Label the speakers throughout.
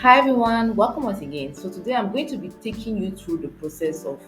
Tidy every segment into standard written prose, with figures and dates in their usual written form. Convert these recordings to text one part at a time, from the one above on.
Speaker 1: Hi everyone, welcome once again. So today I'm going to be taking you through the process of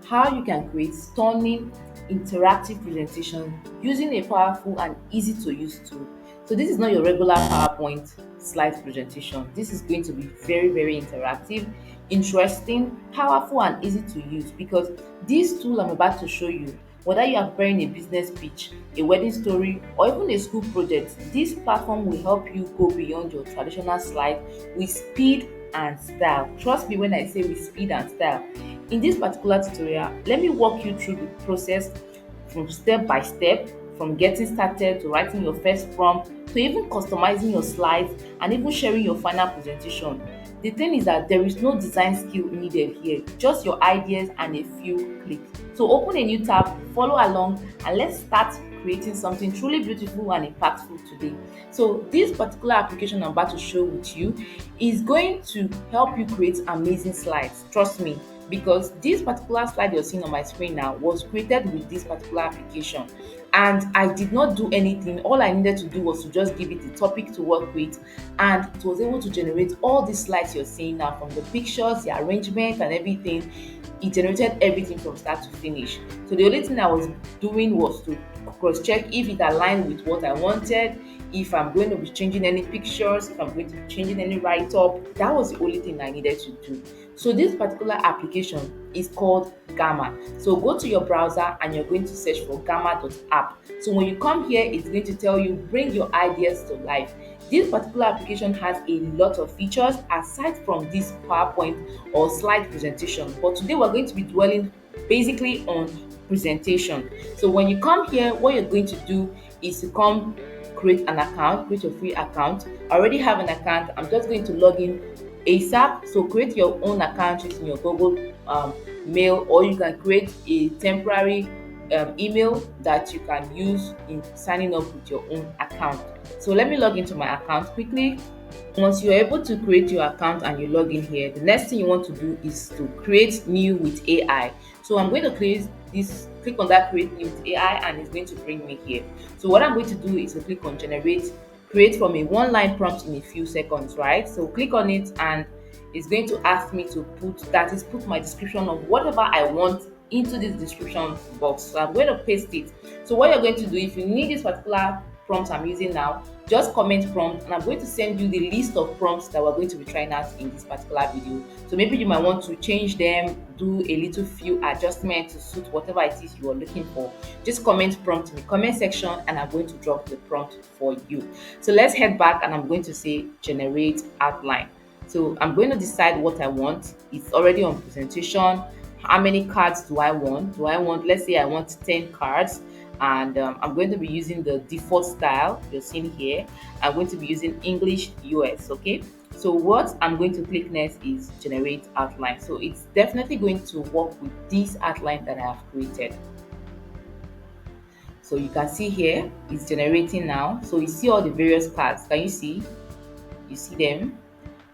Speaker 1: how you can create stunning interactive presentation using a powerful and easy to use tool. So this is not your regular PowerPoint slide presentation. This is going to be very interactive, interesting, powerful and easy to use because this tool I'm about to show you, whether you are preparing a business pitch, a wedding story or even a school project, this platform will help you go beyond your traditional slide with speed and style. Trust me when I say with speed and style. In this particular tutorial, let me walk you through the process from step by step, from getting started to writing your first prompt to even customizing your slides and even sharing your final presentation. The thing is that there is no design skill needed here, just your ideas and a few clicks. So open a new tab, follow along, and let's start creating something truly beautiful and impactful today. So this particular application I'm about to show with you is going to help you create amazing slides. Trust me, because this particular slide you're seeing on my screen now was created with this particular application, and I did not do anything. All I needed to do was to just give it the topic to work with, and it was able to generate all these slides you're seeing now, from the pictures, the arrangement and everything. It generated everything from start to finish. So the only thing I was doing was to cross check if it aligned with what I wanted, if I'm going to be changing any pictures, if I'm going to be changing any write up. That was the only thing I needed to do. So this particular application is called Gamma. So go to your browser and you're going to search for gamma.app. So when you come here, it's going to tell you bring your ideas to life. This particular application has a lot of features aside from this PowerPoint or slide presentation. But today we're going to be dwelling basically on presentation. So when you come here, what you're going to do is to come create an account, create your free account. I already have an account. I'm just going to log in ASAP. So create your own account using your Google Mail, or you can create a temporary email that you can use in signing up with your own account. So let me log into my account quickly. Once you're able to create your account and you log in here, the next thing you want to do is to create new with AI. So I'm going to create this, click on that create new with AI, and it's going to bring me here. So what I'm going to do is to click on generate, create from a one line prompt in a few seconds, right? So click on it and it's going to ask me to put my description of whatever I want into this description box. So I'm going to paste it. So what you're going to do, if you need this particular prompt I'm using now, just comment prompt and I'm going to send you the list of prompts that we're going to be trying out in this particular video. So maybe you might want to change them, do a little few adjustments to suit whatever it is you are looking for. Just comment prompt in the comment section and I'm going to drop the prompt for you. So let's head back and I'm going to say generate outline. So I'm going to decide what I want. It's already on presentation. How many cards do I want? Let's say I want 10 cards, and I'm going to be using the default style you're seeing here. I'm going to be using English US, okay? So what I'm going to click next is generate outline. So it's definitely going to work with this outline that I have created. So you can see here, it's generating now. So you see all the various cards. Can you see? You see them?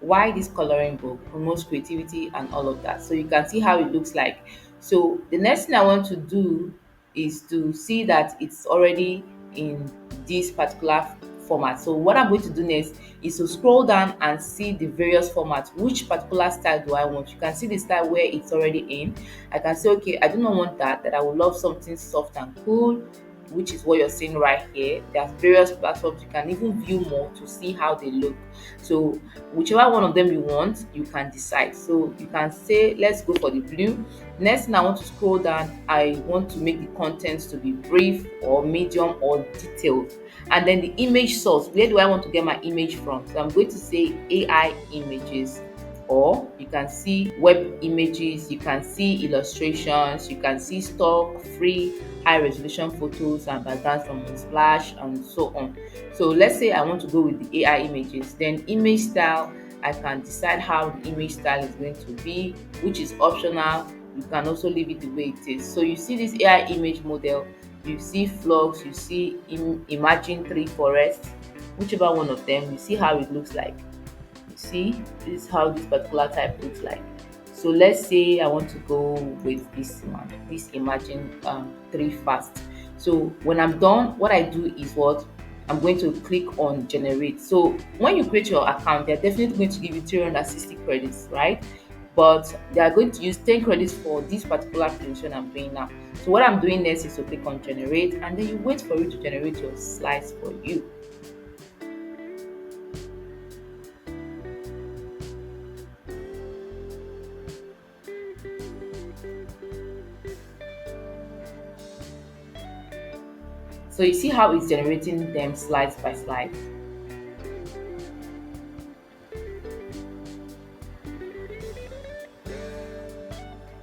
Speaker 1: Why this coloring book promotes creativity and all of that. So you can see how it looks like. So the next thing I want to do is to see that it's already in this particular format. So what I'm going to do next is to scroll down and see the various formats. Which particular style do I want? You can see the style where it's already in. I can say, okay, I do not want that I would love something soft and cool, which is what you're seeing right here. There's various platforms. You can even view more to see how they look. So whichever one of them you want, you can decide. So you can say, let's go for the blue. Next thing, I want to scroll down. I want to make the contents to be brief or medium or detailed. And then the image source, where do I want to get my image from? So I'm going to say AI images, or you can see web images, you can see illustrations, you can see stock, free, high resolution photos and backgrounds from Unsplash and so on. So let's say I want to go with the AI images. Then image style, I can decide how the image style is going to be, which is optional. You can also leave it the way it is. So you see this AI image model, you see flux, you see imagine tree forest, whichever one of them, you see how it looks like. You see, this is how this particular type looks like. So let's say I want to go with this one, this imagine tree fast. So when I'm done, what I do is what I'm going to click on generate. So when you create your account, they're definitely going to give you 360 credits, right? But they are going to use 10 credits for this particular presentation I'm doing now. So what I'm doing next is to click on generate, and then you wait for it to generate your slides for you. So you see how it's generating them slides by slide.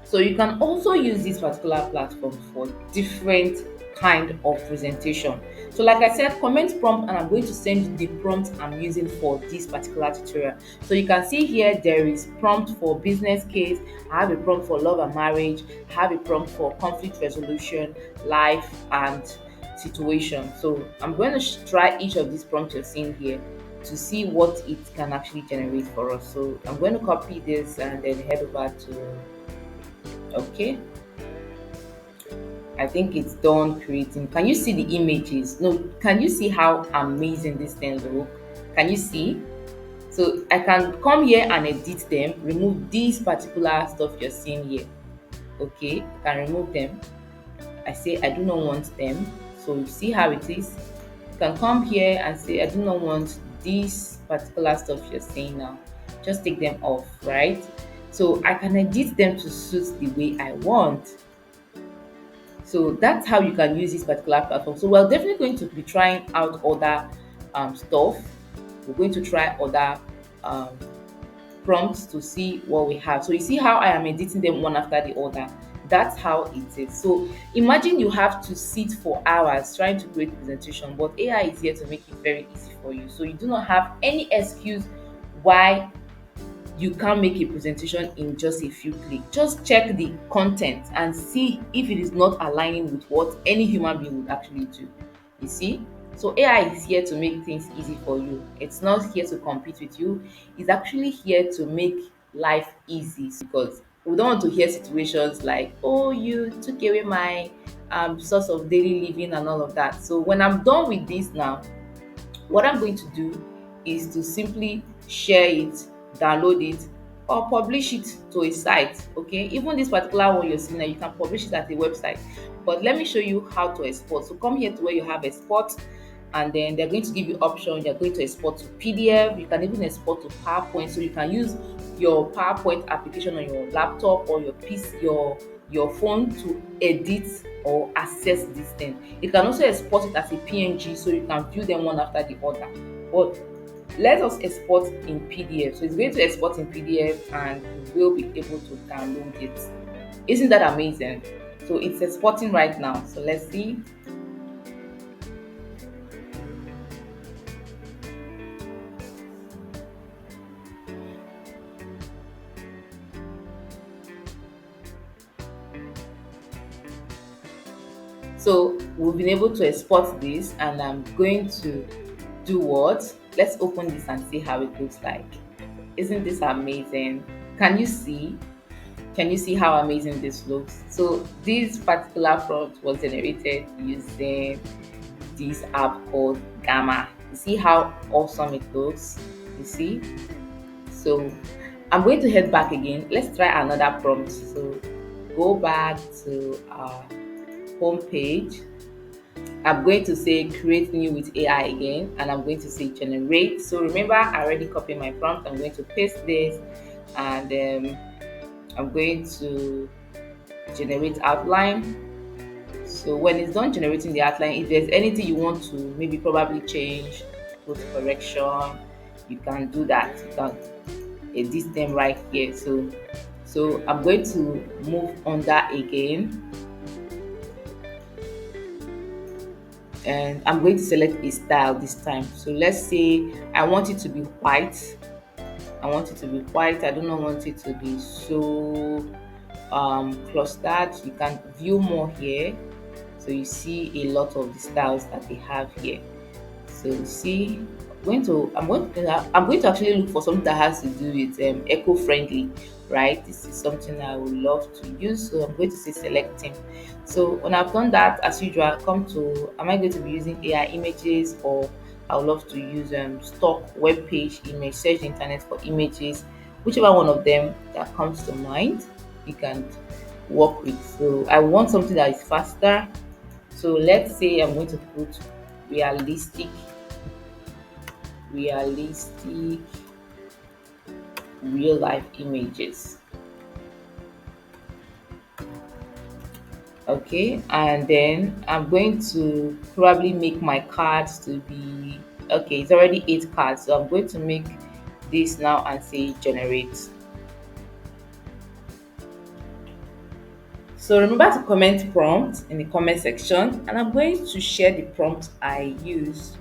Speaker 1: So you can also use this particular platform for different kind of presentation. So like I said, comment prompt, and I'm going to send you the prompt I'm using for this particular tutorial. So you can see here there is prompt for business case, I have a prompt for love and marriage, I have a prompt for conflict resolution, life and situation. So I'm going to try each of these prompts you're seeing here to see what it can actually generate for us. So I'm going to copy this and then head over to, okay, I think it's done creating. Can you see the images? No, can you see how amazing this thing look? Can you see? So I can come here and edit them, remove these particular stuff you're seeing here. Okay, I can remove them. I say I do not want them. So you see how it is. You can come here and say I do not want this particular stuff you're seeing now. Just take them off, right? So I can edit them to suit the way I want. So that's how you can use this particular platform. So we're definitely going to be trying out other stuff. We're going to try other um, prompts to see what we have. So you see how I am editing them one after the other. That's how it is. So imagine you have to sit for hours trying to create presentation, but AI is here to make it very easy for you. So you do not have any excuse why you can't make a presentation in just a few clicks. Just check the content and see if it is not aligning with what any human being would actually do. You see? So AI is here to make things easy for you. It's not here to compete with you. It's actually here to make life easy, because we don't want to hear situations like, oh, you took away my source of daily living and all of that. So when I'm done with this now, what I'm going to do is to simply share it, download it, or publish it to a site. Okay, even this particular one you're seeing now, you can publish it at a website. But let me show you how to export. So come here to where you have export, and then they're going to give you option. You're going to export to PDF. You can even export to PowerPoint. So you can use your PowerPoint application on your laptop or your PC, your phone, to edit or access this thing. You can also export it as a PNG, so you can view them one after the other. But let us export in PDF. So it's going to export in PDF, and you will be able to download it. Isn't that amazing? So it's exporting right now. So let's see. So we've been able to export this, and I'm going to do what? Let's open this and see how it looks like. Isn't this amazing? Can you see? Can you see how amazing this looks? So this particular prompt was generated using this app called Gamma. You see how awesome it looks? You see? So I'm going to head back again. Let's try another prompt. So go back to our home page. I'm going to say create new with AI again, and I'm going to say generate. So remember, I already copied my prompt. I'm going to paste this, and I'm going to generate outline. So when it's done generating the outline, if there's anything you want to maybe probably change, put correction, you can do that. You can edit them right here. So I'm going to move on that again, and I'm going to select a style this time. So let's say I want it to be white. I want it to be white. I do not want it to be so clustered. You can view more here. So you see a lot of the styles that they have here. So you see I'm going to actually look for something that has to do with eco-friendly, right? This is something I would love to use, so I'm going to say selecting. So when I've done that, as usual, I come to, am I going to be using AI images, or I would love to use stock web page image, search the internet for images, whichever one of them that comes to mind, you can work with. So I want something that is faster. So let's say I'm going to put realistic, realistic real life images. Okay, and then I'm going to probably make my cards to be, okay, it's already 8 cards, so I'm going to make this now and say generate. So remember to comment prompt in the comment section, and I'm going to share the prompt I use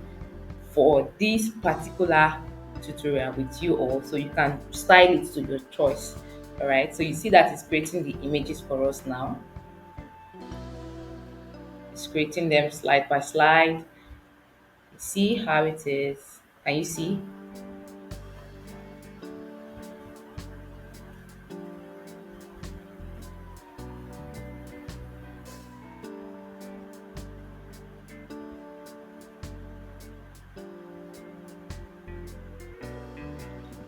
Speaker 1: for this particular tutorial with you all, so you can style it to your choice. All right, so you see that it's creating the images for us now. It's creating them slide by slide. See how it is. Can you see?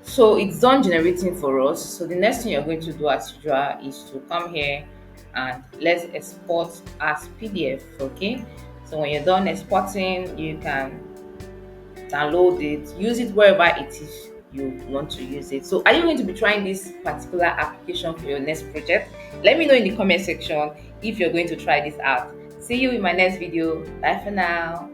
Speaker 1: So it's done generating for us. So the next thing you're going to do as usual is to come here and let's export as PDF. Okay, so when you're done exporting, you can download it, use it wherever it is you want to use it. So are you going to be trying this particular application for your next project? Let me know in the comment section if you're going to try this out. See you in my next video. Bye for now.